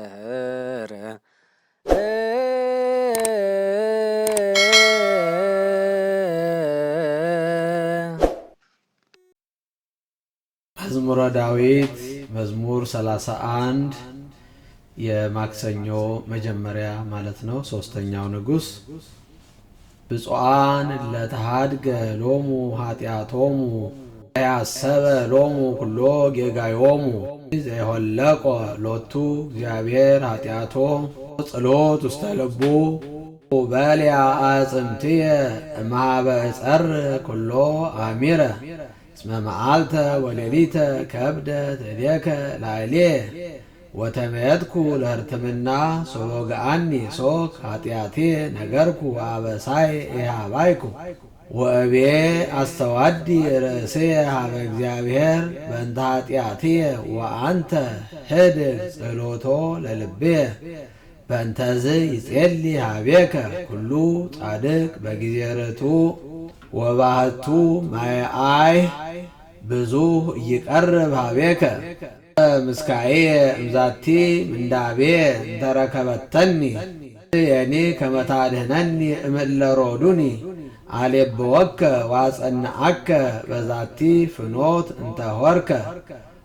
ንነጽር መዝሙረ ዳዊት መዝሙር 31 የማክሰኞ መጀመሪያ ማለት ነው። ሶስተኛው ንጉስ ብፁዓን ለተሃድገ ሎሙ ኃጢአቶሙ ያሰበ ሎሙ ኩሎ ጌጋዮሙ ዘይሆለቆ ሎቱ እግዚአብሔር ኃጢአቶ ጸሎት ውስተ ልቡ በልያ አጽምትየ እምኀበ እጸር ኩሎ አሚረ እስመ መዓልተ ወሌሊተ ከብደት እዴከ ላዕሌየ ወተመየጥኩ ለሕርትምና ሶበግአኒ ሶክ ኃጢአትየ ነገርኩ አበሳይ ኢሃባይኩ ወእብዬ አስተዋዲ ርእስየ ሀበ እግዚአብሔር በእንተ ኃጢአትየ ወአንተ ህድግ ጸሎቶ ለልብየ በእንተዝ ይጼሊ ሀቤከ ኩሉ ጻድቅ በጊዜ ርቱዕ ወባህቱ ማየአይ ብዙ ይቀርብ ሀቤከ ምስካየ እምዛቲ ምንዳቤ እንተረከበተኒ የኔ ከመታድህነኒ እምእለ ሮዱኒ አሌብወከ ዋጸንዐከ በዛቲ ፍኖት እንተሆርከ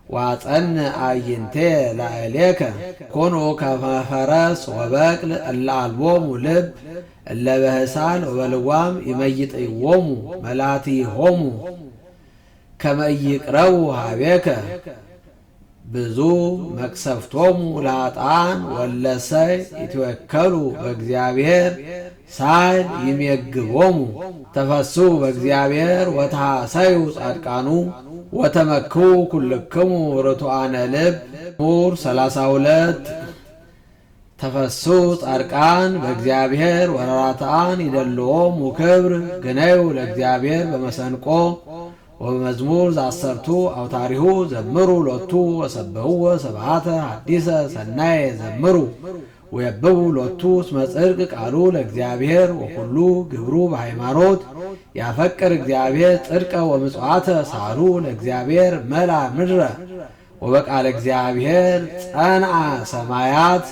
ዋጸን አዕይንቴ ላዕሌከ ኮኑ ከመ ፈረስ ወበቅል እለ አልቦሙ ልብ እለ በህሳል ወበልጓም ይመይጥይዎሙ መላትይሆሙ ከመ ኢይቅረቡ ሀቤከ ብዙ መቅሰፍቶሙ ለኃጥአን ወለሰይ ይትወከሉ በእግዚአብሔር ሳል ይሜግቦሙ ተፈስሑ በእግዚአብሔር ወተሐሰዩ ጻድቃኑ ወተመክሑ ኩልክሙ ርቱዓነ ልብ መዝሙር 32 ተፈስሑ ጻድቃን በእግዚአብሔር ወረራትዓን ይደልዎሙ ክብር ግነዩ ለእግዚአብሔር በመሰንቆ ወበመዝሙር ዘአሰርቱ አውታሪሁ ዘምሩ ሎቱ ወሰብሕዎ ስብሐተ ሐዲሰ ሰናየ ዘምሩ ወየብቡ ሎቱ እስመ ጽድቅ ቃሉ ለእግዚአብሔር ወኩሉ ግብሩ በሃይማኖት ያፈቅር እግዚአብሔር ጽድቀ ወምጽዋተ ሳሉ ለእግዚአብሔር መላ ምድረ ወበቃለ እግዚአብሔር ጸንዐ ሰማያት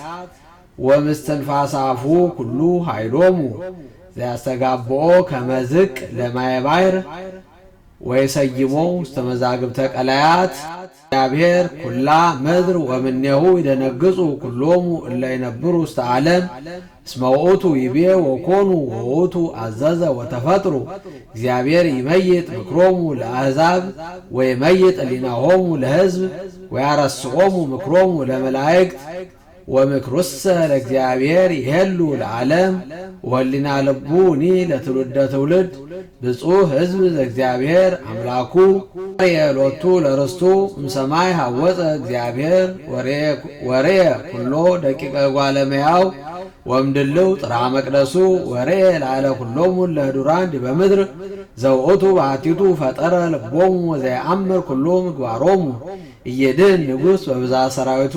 ወምስትንፋሰ አፉ ኩሉ ኃይሎሙ ዘያስተጋብኦ ከመዝቅ ለማየ ባሕር ወይሰይሞ ውስተ መዛግብተ ቀላያት እግዚአብሔር ኩላ ምድር ወምኔሁ ይደነግጹ ኩሎሙ እለ ይነብሩ ውስተ ዓለም እስመ ውእቱ ይቤ ወኮኑ ወውእቱ አዘዘ ወተፈጥሩ እግዚአብሔር ይመይጥ ምክሮሙ ለአሕዛብ ወይመይጥ ሕሊናሆሙ ለሕዝብ ወያረስዖሙ ምክሮሙ ለመላእክት ወምክሩሰ ለእግዚአብሔር ይሄሉ ለዓለም ወህሊና ልቡኒ ለትውልደ ትውልድ ብፁዕ ሕዝብ ዘእግዚአብሔር አምላኩ የሎቱ ለርስቱ እምሰማይ ሐወፀ እግዚአብሔር ወሬየ ኩሎ ደቂቀ ጓለመያው ወምድልው ጥራ መቅደሱ ወሬየ ላዕለ ኩሎሙ ለህዱራን ዲበ ምድር ዘውእቱ ባሕቲቱ ፈጠረ ልቦሙ ወዘየአምር ኩሎ ምግባሮሙ እየድህን ንጉሥ በብዛ ሰራዊቱ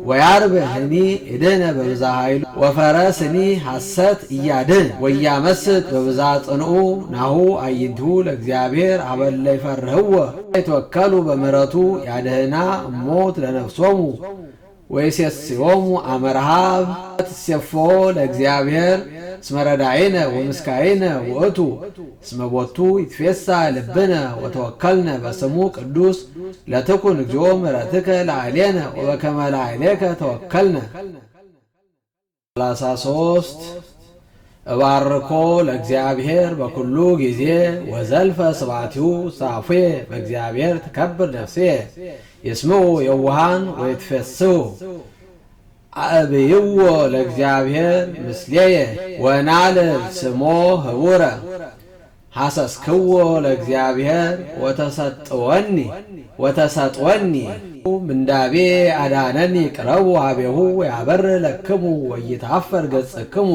ወያርብህኒ እድህነ በብዛ ኃይሉ ወፈረስኒ ሐሰት እያድህን ወያመስጥ በብዛ ጽንዑ ናሁ አዕይንቲሁ ለእግዚአብሔር አበለ ይፈርህዎ ይትወከሉ በምሕረቱ ያድህና እሞት ለነፍሶሙ ወይሴስዮሙ አመርሃብ ትሴፎ ለእግዚአብሔር እስመ ረዳኢነ ወምስካኢነ ውእቱ እስመ ቦቱ ይትፌሳ ልብነ ወተወከልነ በስሙ ቅዱስ ለትኩን እግዚኦ ምሕረትከ ላዕሌነ ወበከመ ላዕሌከ ተወከልነ። 33 እባርኮ ለእግዚአብሔር በኩሉ ጊዜ ወዘልፈ ስብሐቲሁ ሳፉየ በእግዚአብሔር ትከብር ነፍስየ ይስምዑ የዋሃን ወይትፌስሑ አእብይዎ ለእግዚአብሔር ምስሌየ ወናልል ስሞ ህቡረ ሐሰስክዎ ለእግዚአብሔር ወተሰጥወኒ ምንዳቤ አዳነኒ ቅረቡ ሀቤሁ ያበር ለክሙ ወይታፈር ገጽክሙ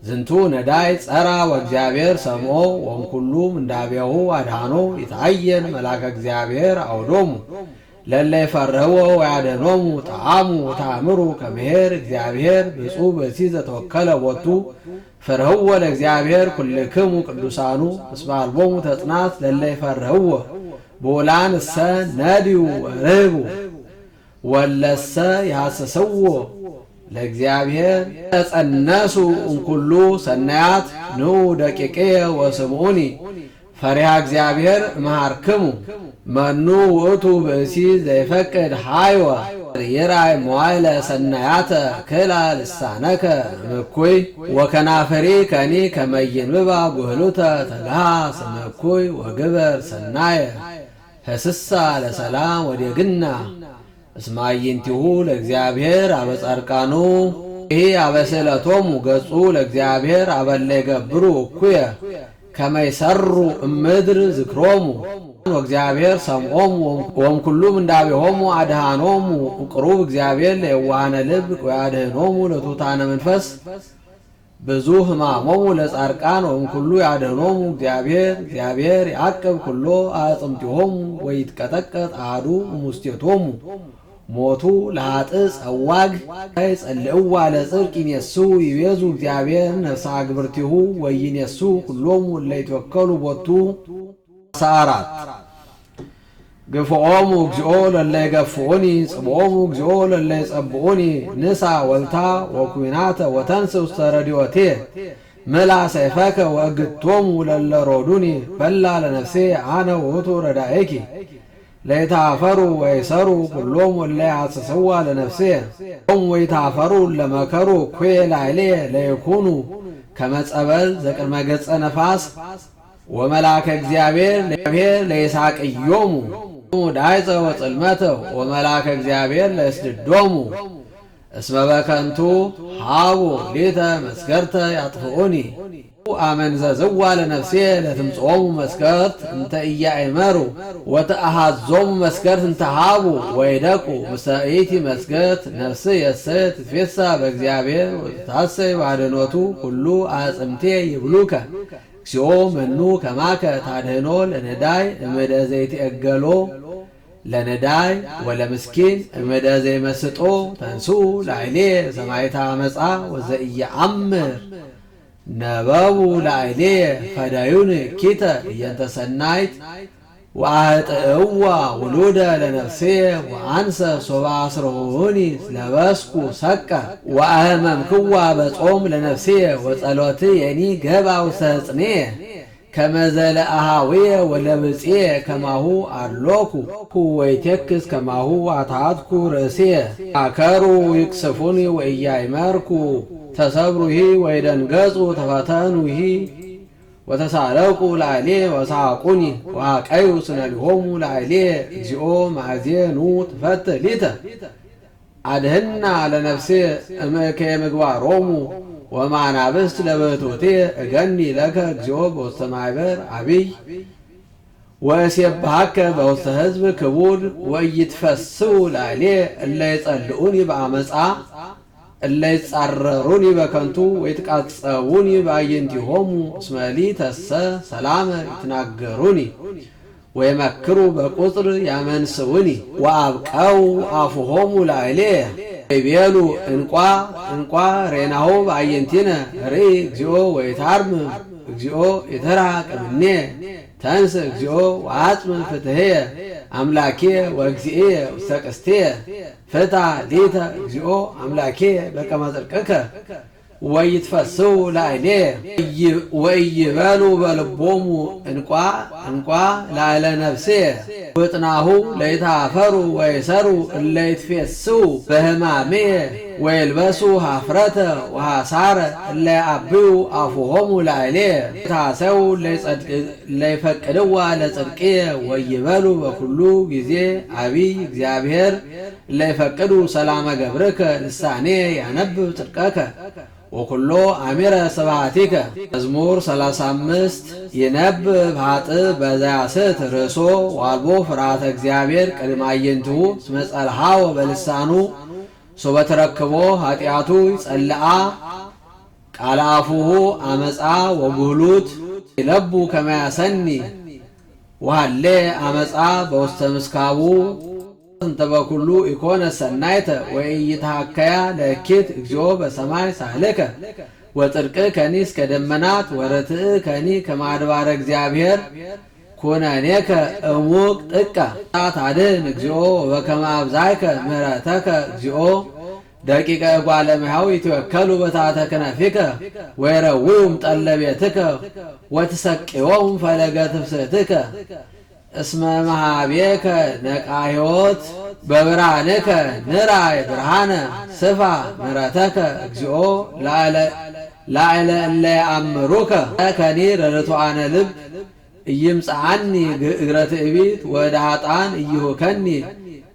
ዝንቱ ነዳይ ጸራ ወእግዚአብሔር ሰምዖ ወእምኩሉ ምንዳቤሁ አድኃኖ ይታየን መልአከ እግዚአብሔር አውዶሙ ለለ ይፈርህዎ ወያድኅኖሙ ጣዕሙ ወተአምሩ ከመሄር እግዚአብሔር ብፁዕ ብእሲ ዘተወከለ ቦቱ ፈርህዎ ለእግዚአብሔር ኩልክሙ ቅዱሳኑ እስመ አልቦሙ ተጽናት ለለ ይፈርህዎ ብዑላን እሰ ነድዩ ርህቡ ወለሰ ያሐስስዎ ለእግዚአብሔር ተጸነሱ እምኩሉ ሰናያት ንዑ ደቂቅየ ወስምዑኒ ፈሪሃ እግዚአብሔር እምሃርክሙ መኑ ውእቱ ብእሲ ዘይፈቅድ ሃይወ ይራይ መዋዕለ ሰናያተ ክላ ልሳነከ እምኩይ ወከናፈሪ ከኒ ከመ ይንብባ ጉህሉተ ተግሃ ስመ እኩይ ወግበር ሰናየ ህስሳ ለሰላም ወዴግና እስመ አዕይንቲሁ ለእግዚአብሔር አበ ጻድቃኑ ይህ አበስእለቶሙ ገጹ ለእግዚአብሔር አበለ ይገብሩ እኩየ ከመ ይሠሩ እምድር ዝክሮሙ ወእግዚአብሔር ሰምዖሙ ወእምኩሉ ምንዳቤሆሙ አድኃኖሙ ቅሩብ እግዚአብሔር ለየዋሃነ ልብ ወያድኅኖሙ ለትሑታነ መንፈስ ብዙ ሕማሞሙ ለጻድቃን ወእምኩሉ ያድኅኖሙ እግዚአብሔር ያዕቅብ ኩሎ አዕጽምቲሆሙ ወይትቀጠቀጥ አሐዱ እሙስቴቶሙ ሞቱ ለኃጥእ ጸዋግ ይጸልእዋ ለጽድቅ ይኔሱ ይቤዙ እግዚአብሔር ነፍሰ አግብርቲሁ ወይኔሱ ኩሎሙ እለ ይትወከሉ ቦቱ። 14 ግፍዖሙ እግዚኦ ለለ ይገፍዑኒ ጽብዖሙ እግዚኦ ለለ ይጸብዑኒ ንሳ ወልታ ወኩናተ ወተንስ ውስተ ረድኤቴ ምላ ሰይፈከ ወእግቶሙ ለለ ሮዱኒ በላ ለነፍሴ አነ ውእቱ ረዳኤኪ ለይታፈሩ ወይሰሩ ኩሎሙ እለ ያሐስስዋ ለነፍሴ ኦም ወይታፈሩ ለመከሩ ኩየ ላዕሌ ለይኩኑ ከመ ጸበል ዘቅድመ ገጸ ነፋስ ወመላከ እግዚአብሔር ለይሳቅዮሙ ዳይፀ ወጽልመተ ወመላከ እግዚአብሔር ለይስድዶሙ እስመ በከንቱ ሃቡ ሊተ መስከርተ ያጥፍኡኒ አመንዘዝዋ ለነፍሴ ለትምጽኦሙ መስከርት እንተ ኢያእመሩ ወተአሃዞሙ መስከርት እንተ ሃቡ ወይደቁ ምስለ ኢቲ መስከርት ነፍስ የሰ ትትፌሳ በእግዚአብሔር ወትታሰይ ባድኅኖቱ ኩሉ አጽምቴ ይብሉከ እግዚኦ መኑ ከማከ ታድኅኖ ለነዳይ እምእደ ዘይትዔገሎ ለነዳይ ወለምስኪን እምእደ ዘይመስጦ ተንሥኡ ላዕሌ ሰማዕተ ዓመፃ ወዘኢየአምር ነበቡ ላዕሌ ፈዳዩን ኪተ እየንተ ሰናይት ወአህጥእዋ ውሉደ ለነፍሴ ወአንሰ ሶባ አስርሁኒ ለበስኩ ሰቀ ወአህመምክዋ በጾም ለነፍሴ ወጸሎት የኒ ገባ ውስተ ሕፅኔ ከመ ዘለአሃዊየ ወለብፄ ከማሁ አሎኩ ወይቴክስ ከማሁ አታትኩ ርእሴ አከሩ ይቅስፉኒ ወኢያእመርኩ ተሰብሩሂ ወይደንገጹ ተፈተኑሂ ወተሳለቁ ላዕሌ ወሳቁኒ ወአቀዩ ስነሊሆሙ ላዕሌ እግዚኦ ማእዜኑ ትፈትሕ ሊተ አድኅና ለነፍሴ እምእከየ ምግባሮሙ ወማናብስት ለብህቶቴ እገኒ ለከ እግዚኦ በውስተ ማኅበር አቢይ ወእሴብሐከ በውስተ ሕዝብ ክቡድ ወኢይትፈስሑ ላዕሌ እለ ይጸልኡኒ በአመፃ እለ ይጻረሩኒ በከንቱ ወይትቃጸቡኒ በአዕይንቲሆሙ እስመ ሊተሰ ሰላመ ይትናገሩኒ ወይመክሩ በቁጽር ያመንስውኒ ወአብቀው አፉሆሙ ላዕሌ ይቤሉ እንቋ ሬናሆ በአዕይንቲነ ርኢ እግዚኦ ወይታርምም እግዚኦ ይትርሐቅ እምኔ ተንስ እግዚኦ ወአጽም ፍትሕየ አምላኬ ወእግዚእየ ውስተ ቅስትየ ፍታ ሊተ እግዚኦ አምላኬ በከመ ጽድቅከ ወይትፈስሑ ላዕሌ ወኢይበሉ በልቦሙ እንቋ ላዕለ ነፍሴ ወጥናሁ ለይታፈሩ ወይሰሩ እለ ይትፌስሑ በሕማሜ ወይልበሱ ኀፍረተ ወሐሳረ እለ ይዐብዩ አፉሆሙ ላዕሌ ታሰው ለይፈቅድዋ ለጽድቅየ ወይበሉ በኩሉ ጊዜ አቢይ እግዚአብሔር ለይፈቅዱ ሰላመ ገብርከ ልሳኔ ያነብብ ጽድቀከ ወኩሎ አሚረ ስብሐቲከ። መዝሙር 35 ይነብብ ኃጥእ በዘያስት ርእሶ ዋልቦ ፍርሃተ እግዚአብሔር ቅድመ አዕይንቲሁ እስመ ጸልሐወ በልሳኑ ሶበ ተረክቦ ኃጢአቱ ይጸልአ ቃለ አፉሁ አመፃ ወጉህሉት ይለቡ ከመ ያሰኒ ወሃሌ አመፃ በውስተ ምስካቡ እንተ በኩሉ ኢኮነ ሰናይተ ወኢይትሐከያ ለኪት እግዚኦ በሰማይ ሳህልከ ወጽድቅ ከኒ እስከ ደመናት ወርትዕ ከኒ ከማድባረ እግዚአብሔር ኩነኔከ እሙቅ ጥቀ ታድኅን እግዚኦ ወበከመ አብዛይከ ምሕረተከ እግዚኦ ደቂቀ እጓለ እመሕያው ይትወከሉ በታሕተ ክነፊከ ወይረውዩም ጠለ ቤትከ ወትሰቅዮሙ ፈለገ ትፍስሕትከ እስመ መሃቤከ ነቃ ሕይወት በብርሃንከ ንራይ ብርሃነ ስፋ ምሕረተከ እግዚኦ ላዕለ እለ ይአምሩከ ከኒ ርቱዓነ ልብ ኢይምጽአኒ እግረ ትዕቢት ወደ ኃጥኣን ኢይሁከኒ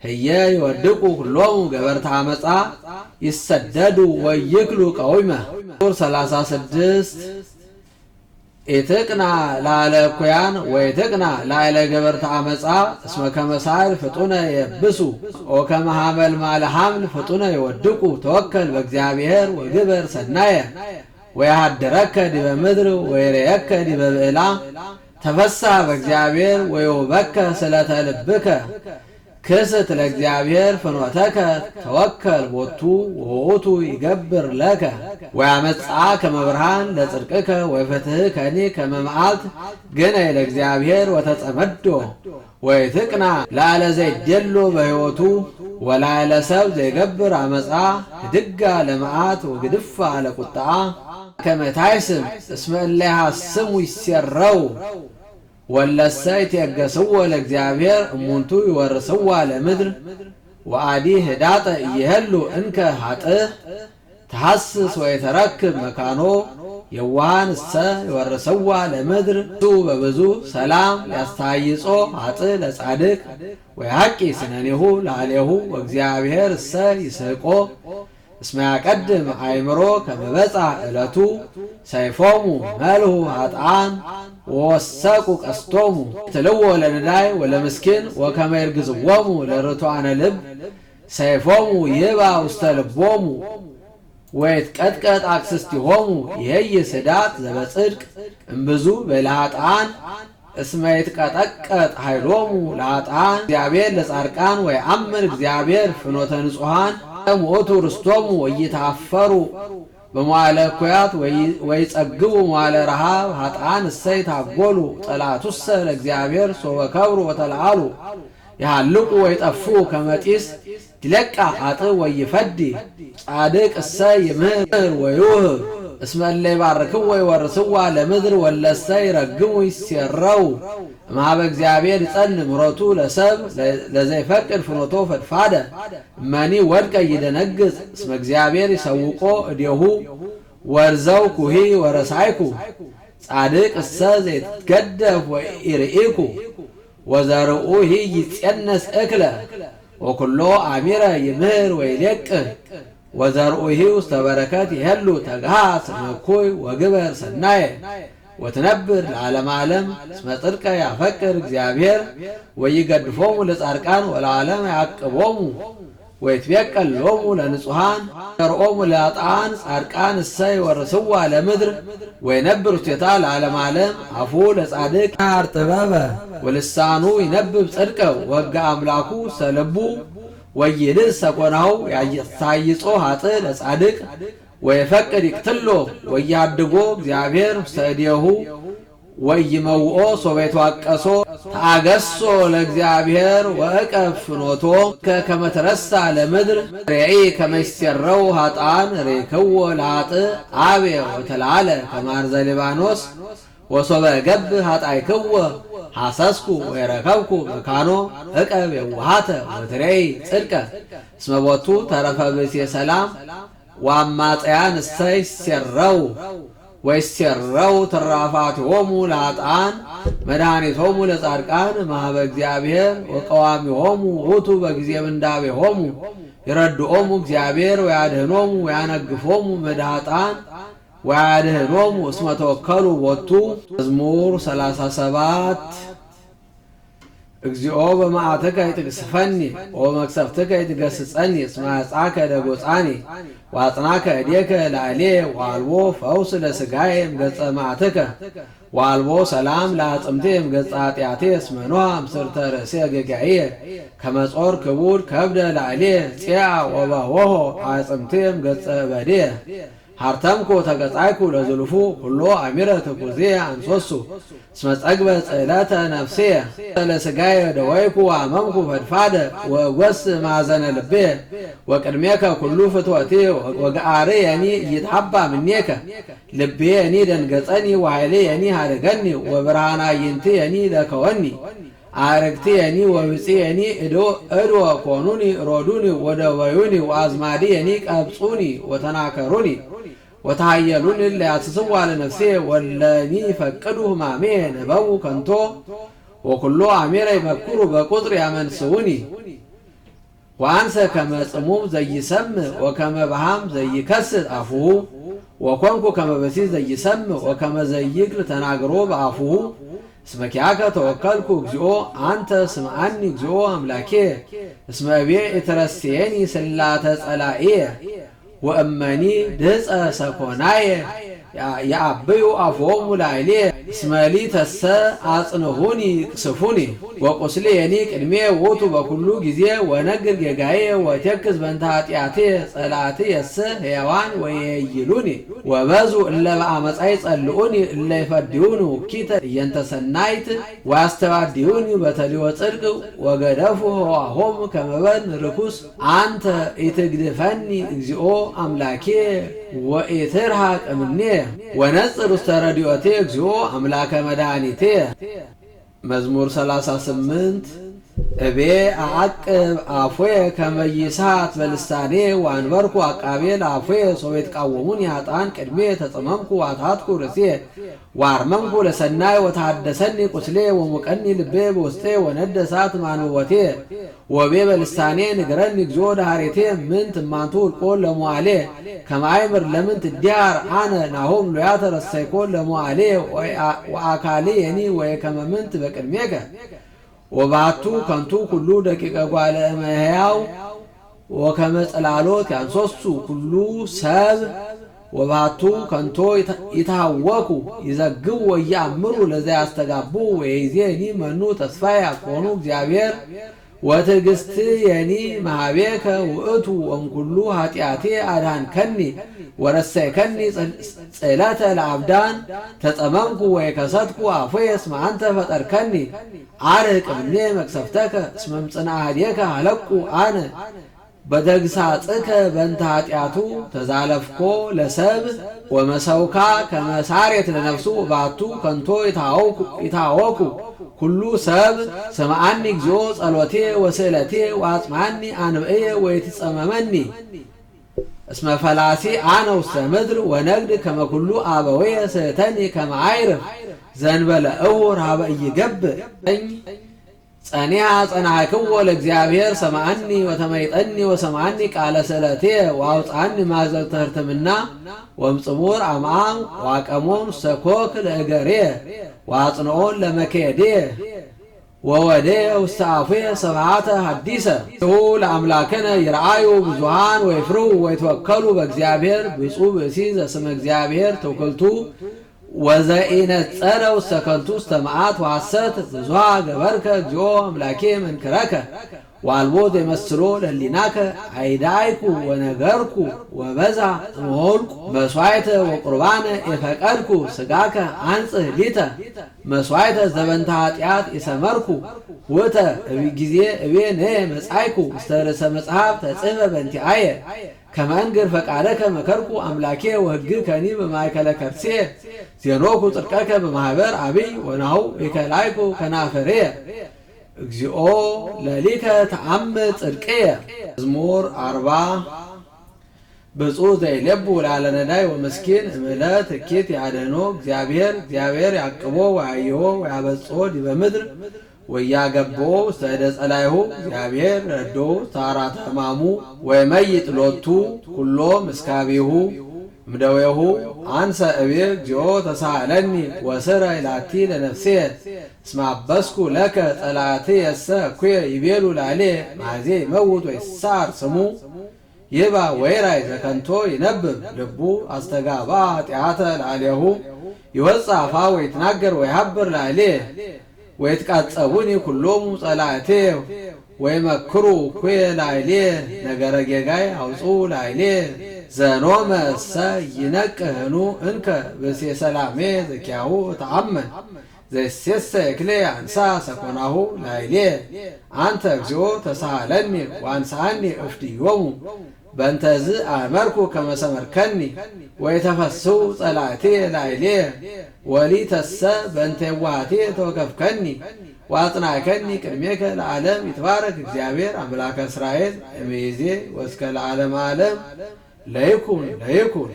ህየ ይወድቁ ሁሎሙ ገበርተ ዓመፃ ይሰደዱ ወይክሉ ቀዊመ 36 ኢትቅና ላዕለ እኩያን ወኢትቅና ላዕለ ገበርተ ዓመፃ እስመ ከመ ሳዕር ፍጡነ የብሱ ወከመ ሐመልማለ ሐምል ፍጡነ ይወድቁ ተወከል በእግዚአብሔር ወግበር ሰናየ ወያሃድረከ ዲበ ምድር ወይሬየከ ዲበ ብዕላ ተፈሳህ በእግዚአብሔር ወይውበከ ስለተ ልብከ ክስት ለእግዚአብሔር ፍኖተከ ተወከል ቦቱ ወውእቱ ይገብር ለከ ወያመጽአ ከመ ብርሃን ለጽድቅከ ወይፍትሕከኒ ከመ መዓልት ግነይ ለእግዚአብሔር ወተጸመዶ ወይትቅና ላዕለ ዘይደሎ በሕይወቱ ወላዕለ ሰብ ዘይገብር ዓመፃ ህድጋ ለመዓት ወግድፋ ለቁጣ ከመ ታይስም እስመ እለ ይሐስሙ ይሴረው ወለሰ ይትየገስዎ ለእግዚአብሔር እሙንቱ ይወርስዋ ለምድር ወአዲ ህዳጠ እየህሉ እንከ ኃጥእ ተሐስስ ወይተረክብ መካኖ የዋሃን እሰ ይወርስዋ ለምድር እሱ በብዙ ሰላም ሊያስተሃይጾ ኃጥእ ለጻድቅ ወይሐቂ ስነኔሁ ላዕሌሁ ወእግዚአብሔር እሰ ይስሕቆ እስመ ያቀድም አእምሮ ከመ በጽሐ ዕለቱ ሰይፎሙ መልሁ ኃጥኣን ወወሰቁ ቀስቶሙ ትልዎ ለነዳይ ወለምስኪን ወከመ ይርግዝዎሙ ለርቱዓነ ልብ ሰይፎሙ ይባ ውስተ ልቦሙ ወይትቀጥቀጥ አክስቲሆሙ ይሄይስ ህዳጥ ዘበጽድቅ እምብዙ በለኃጥኣን እስመ ይትቀጠቀጥ ኃይሎሙ ለኃጥኣን እግዚአብሔር ለጻድቃን ወይአምር እግዚአብሔር ፍኖተ ንጹሐን ሞቱ ርስቶሙ ወይታፈሩ በመዋዕለ እኩያት ወይጸግቡ መዋዕለ ረሃብ ኃጥኣን እሰይ ታጎሉ ጠላቱሰ ለእግዚአብሔር ሶበ ከብሩ ወተለዓሉ ይሃልቁ ወይጠፉ ከመ ጢስ ይለቃ ኃጥእ ወይፈዲ ጻድቅ እሰይ ይምህር ወይውህብ እስመ እለ ይባርክዎ ይወርስዋ ለምድር ወለሰ ይረግሙ ይሴረው እምኀበ እግዚአብሔር ይጸንዕ ምሕረቱ ለሰብ ለዘይፈቅድ ፍኖቶ ፈድፋደ እመኒ ወድቀ ይደነግጽ እስመ እግዚአብሔር ይሰውቆ እዴሁ ወርዘው ኩሂ ወረሳይኩ ጻድቅ እሰ ዘይትገደፍ ወኢርኢኩ ወዘርኡሂ ይጼነስ እክለ ወኩሎ አሚረ ይምህር ወይሌቅህ ወዘርኡሂ ውስተ በረከት ይሄሉ ተግሃስ እምኩይ ወግበር ሰናየ ወትነብር ለዓለመ ዓለም እስመ ጽድቀ ያፈቅር እግዚአብሔር ወይገድፎሙ ለጻድቃን ወለዓለም ያዕቅቦሙ ወይትቤቀል ሎሙ ለንጹሐን ዘርኦሙ ለኃጥኣን ጻድቃን እሰይ ይወርስዋ ለምድር ወይነብር ውስቴታ ለዓለመ ዓለም አፉ ለጻድቅ ያር ጥበበ ወልሳኑ ይነብብ ጽድቀ ወሕገ አምላኩ ሰለቡ ወይልስ ሰኮናሁ ያሳይጾ ኃጥእ ለጻድቅ ወይፈቅድ ይቅትሎ ወያድጎ እግዚአብሔር ውስተ እዴሁ ወይመውኦ ሶበ ይትዋቀሶ ተአገሶ ለእግዚአብሔር ወእቀብ ፍኖቶ ከመ ትረሳ ለምድር ሬኢ ከመ ይሴረው ኃጥኣን ሬክዎ ለኃጥእ አብየ ወተለዓለ ከመ አርዘ ሊባኖስ ወሶበ ገብእ ኃጣይክዎ ሐሰስኩ ወይረከብኩ መካኖ እቀብ የዋሃተ ወትሬኢ ጽድቀ እስመ ቦቱ ተረፈ ብእሴ ሰላም ወአማጽያን እሰይ ይሴረው ወይሴረው ትራፋቲሆሙ ለኃጥኣን መድኃኒቶሙ ለጻድቃን እምኀበ እግዚአብሔር ወቀዋሚሆሙ ውእቱ በጊዜ ምንዳቤሆሙ ይረድኦሙ እግዚአብሔር ወያድኅኖሙ ወያነግፎሙ እምኃጥኣን ወያድኅኖሙ እስመ ተወከሉ ቦቱ። መዝሙር 37 እግዚኦ በመዓትከ ይትቅስፈኒ ወመቅሰፍትከ ይትገስጸኒ እስመ አጽአከ ደጎጻኒ ወአጽናከ እዴከ ላዕሌ ወአልቦ ፈውስ ለሥጋዬ እምገጸ መዓትከ ወአልቦ ሰላም ለአጽምቴ እምገጸ ኃጢአቴ እስመ ኖኅ እምስርተ ርእሴ ጌጋዬ ከመ ጾር ክቡድ ከብደ ላዕሌ ጽያ ወበሆሆ አጽምቴ እምገጸ በዴ ሀርተምኮ ተቀጻይኩ ለዝልፉ ሁሎ አሚረ ትኩዜ አንሶሱ እስመ ጸግበ ጽዕለተ ነፍሴ ለሥጋዬ ደወይኩ አመምኩ ፈድፋደ ወወስ ማዘነ ልቤ ወቅድሜከ ኩሉ ፍትወቴ ወገአርየኒ ይትሐባ ምኔከ ልቤየኒ ደንገጸኒ ወኃይልየኒ ሀደገኒ ወብርሃነ አዕይንትየኒ ለከወኒ አረግትየኒ ወብፅየኒ እዶ ኮኑኒ ሮዱኒ ወደወዩኒ ወአዝማድየኒ ቀብጹኒ ወተናከሩኒ ወተሃየሉኒ ለያስስዋ ለነፍሴ ወለኒ ፈቅዱ ሕማሜ ነበቡ ከንቶ ወኩሎ አሜረ ይመክሩ በቁጥር ያመንስውኒ ወአንሰ ከመ ጽሙም ዘይሰምዕ ወከመ በሃም ዘይከስት አፉሁ ወኮንኩ ከመ በሲት ዘይሰምዕ ወከመ ዘይክል ተናግሮ በአፉሁ እስመ ኪያከ ተወከልኩ እግዚኦ አንተ ስምዓኒ እግዚኦ አምላኬ እስመ እቤ ኢትረስየኒ ስላተ ጸላኤየ ወእመኒ ድህፀ ሰኮናየ የአብዩ አፎሙ ላዕሌ እስመ ሊተሰ አጽንሁኒ ቅስፉኒ ወቁስሌየኒ ቅድሜ ውእቱ በኩሉ ጊዜ ወነግር ጌጋዬ ወቴክዝ በእንተ ኃጢአቴ ጸላትየሰ ሕያዋን ወየይሉኒ ወበዙ እለ በአመፃ ይጸልኡኒ እለ ይፈድዩኒ ውኪተ እየንተ ሰናይት ወያስተባድዩኒ በተልዮ ጽድቅ ወገደፉ ሕዋሆሙ ከመ በድን ርኩስ አንተ ኢትግድፈኒ እግዚኦ አምላኬ ወኢትርሐቅ እምኔ ወነጽር ውስተ ረድኤቴ እግዚኦ አምላከ መድኃኒቴ። መዝሙር 38 እቤ አዕቅብ አፎየ ከመ ይስሐት በልሳኔ ወአንበርኩ አቃቤ ለአፎየ ሶበ ይትቃወሙኒ ኃጥአን ቅድሜ ተጸመምኩ ወአትሐትኩ ርእሴ ወአርመምኩ ለሰናይ ወተሐደሰኒ ቁስሌ ወሞቀኒ ልቤ በውስጤ ወነደ እሳት ማንወቴ ወቤ በልሳኔ ንገረኒ እግዚኦ ዳህሬቴ ምንት እማንቱ ውልቆ ለሞዓሌ ከመ አእምር ለምንት እዲያር አነ ናሆም ሎያተ ረሰይኮ ለሞዓሌ ወአካልየኒ ወከመ ምንት በቅድሜከ ወባቱ ከንቱ ኩሉ ደቂቀ ጓለ እመሕያው ወከመ ጽላሎት ያንሶሱ ኩሉ ሰብ ወባቱ ከንቶ ይታወኩ ይዘግቡ ወያምሩ ለዛ ያስተጋቡ ወይዜኒ መኑ ተስፋዬ አኮኑ እግዚአብሔር ወትዕግሥትየኒ መሃቤከ ውእቱ ወእምኩሉ ኃጢአቴ አድኃንከኒ ወረሰይከኒ ጽዕለተ ለአብዳን ተጸመምኩ ወይከሰትኩ አፎየ እስመ አንተ ፈጠርከኒ አርኅቅ እምኔ መቅሰፍተከ እስመ እምጽንዐ እዴከ ሀለቁ አነ በተግሣጽከ በእንተ ኃጢአቱ ተዛለፍኮ ለሰብእ ወመሰውካ ከመ ሳሬት ለነፍሱ ባቱ ከንቶ ይታወኩ ኩሉ ሰብ ስምዓኒ እግዚኦ ጸሎቴ ወስእለቴ ወአጽምዓኒ አንብዕየ ወይትጸመመኒ እስመ ፈላሲ አነ ውስተ ምድር ወነግድ ከመ ኩሉ አበወየ ስእተኒ ከመ አይርፍ ዘንበለ እውር ሀበ ኢይገብእ ጸኒሐ ጸናሕክዎ ለእግዚአብሔር ሰምዓኒ ወተመይጠኒ ወሰምዓኒ ቃለ ስእለቴ ወአውፅአኒ ማእዘቅተ ሕርትምና ወእምጽሙር አምዓም ወአቀሞን ውስተ ኮክ ለእገሬ ወአጽንዖን ለመክየዴ ወወዴየ ውስተ አፉየ ስብሐተ ሐዲሰ ለአምላክነ ይርአዩ ብዙኃን ወይፍርሁ ወይትወከሉ በእግዚአብሔር ብፁዕ ብእሲ ዘስመ እግዚአብሔር ተውክልቱ ወዘኢነጸረ ውስተ ከንቱ ውስተ መዓት ወሐሰት ብዙኃ ገበርከ እግዚኦ አምላኬ መንክረከ ወአልቦ ዘይመስሎ ለሕሊናከ አይዳይኩ ወነገርኩ ወበዛ እምሆልኩ መሥዋዕተ ወቁርባነ የፈቀድኩ ሥጋከ አንጽሕ ሊተ መሥዋዕተ ዘበንተ ኃጢአት የሰመርኩ ውእተ ጊዜ እቤ ነየ መጻይኩ ውስተ ርእሰ መጽሐፍ ተጽሕፈ በእንቲአየ ከመ እንግር ፈቃደከ መከርኩ አምላኬ ወሕግከኒ በማእከለ ከርሴ ዜኖኩ ጽድቀከ በማኅበር አብይ ወናሁ ኢከላይኩ ከናፈርየ እግዚኦ ለሊከ ተአምር ጽድቅየ። መዝሙር 40 ብፁዕ ዘይሌቡ ላለ ነዳይ ወምስኪን እምዕለት እኪት ያድኅኖ እግዚአብሔር ያቅቦ ወያይዎ ወያበጽሖ ዲበ ምድር ወያገብኦ ውስተ እደ ጸላይሁ እግዚአብሔር ረድኦ ታራተ ሕማሙ ወይመይጥ ሎቱ ኩሎ ምስካቢሁ እምደዌሁ አንሰ እቤ እግዚኦ ተሳሃለኒ ወስረ ኢላቲ ለነፍሴ እስመ አበስኩ ለከ ጸላእትየሰ እኩየ ይቤሉ ላዕሌ ማዜ ይመውት ወይሳር ስሙ ይባ ወይራይ ዘከንቶ ይነብብ ልቡ አስተጋባ ኃጢአተ ላዕሌሁ ይወፅእ አፋ ወይትናገር ወይሃብር ላዕሌ ወይትቃጸቡኒ ኩሎሙ ጸላእቴ ወይመክሩ እኩየ ላዕሌ ነገረ ጌጋይ አውፅኡ ላዕሌ ዘኖመ እሰ ይነቅህኑ እንከ ብእሴ ሰላሜ ዘኪያሁ ተአመን ዘይሴሰ እክሌ አንሳ ሰኮናሁ ላዕሌ አንተ እግዚኦ ተሳሃለኒ ወአንሳኒ እፍድዮሙ በእንተዝ አመርኩ ከመ ሰመርከኒ ወይተፈስሑ ጸላእቴ ላዕሌ ወሊተሰ በእንተ የዋሃቴ ተወከፍከኒ ወአጽናዕከኒ ቅድሜከ ለዓለም ይትባረክ እግዚአብሔር አምላከ እስራኤል እምይእዜ ወእስከ ለዓለመ ዓለም ለይኩን ለይኩን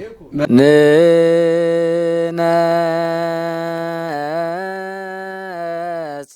ንነጽ